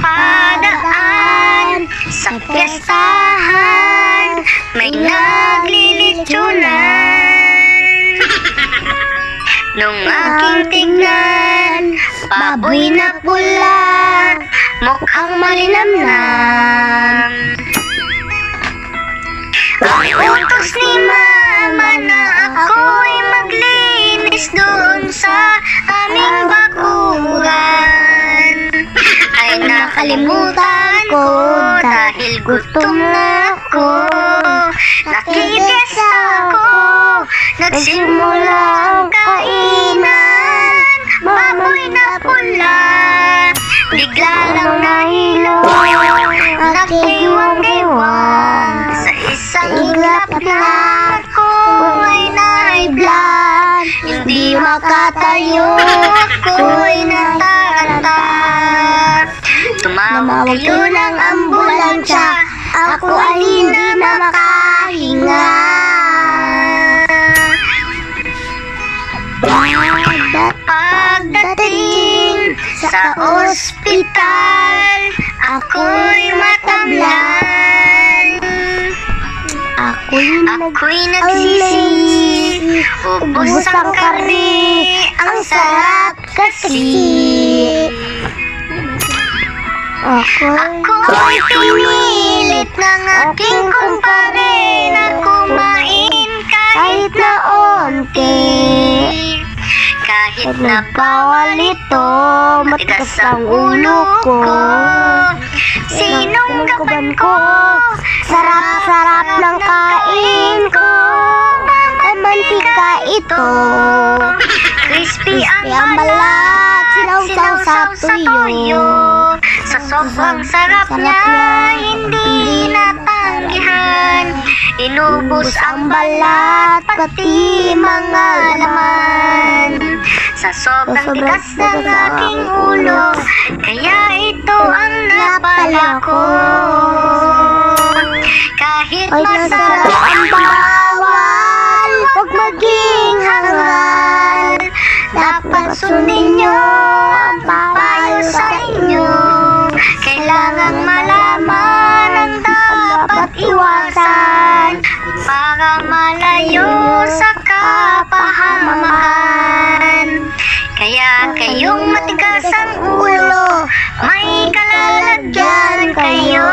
Napadaan sa piyestahan, may naglilitsunan. Nung aking tignan, baboy na pula, mukhang malinamnam. Ang utos ni mama na ako'y maglinis doon sa aming bakuran, ay nakalimutan ko dahil gutom na ako. Nakikias ako, nagsimula ang kainan, baboy na pula, bigla lang nahilo, nakiwang-iwang. Sa isang iglap na ako ay naiblan, hindi makatayo, ako'y nataranta. Tumawag yun ang ambulansya, ako ay hindi na makahinga. Pagdating sa ospital, ako'y matablan. Ako'y nagsisi, ubos ang karne, ang sarap kasi. Ako'y pinilit ng aking kumpare na kumain kahit na onti. Kahit na bawal ito, matigas ang ulo ko. Sinunggaban ko, sarap-sarap ng kain ko. Mantika ito, crispy ang balat, sinawsaw sa tuyo. Sa sobrang sarap niya, hindi natanggihan. Inubos ang balat, pati mga laman. Sa sobrang tigas ng aking ulo, kaya ito ang napala ko. Kahit masarap ang bawal, huwag maging hangal. Dapat sundin nyo ang payo sa inyo. Kailangang malaman ang dapat iwasan para malayo sa kapahamakan. Kaya kayong matigas ang ulo, may kalalagyan kayo.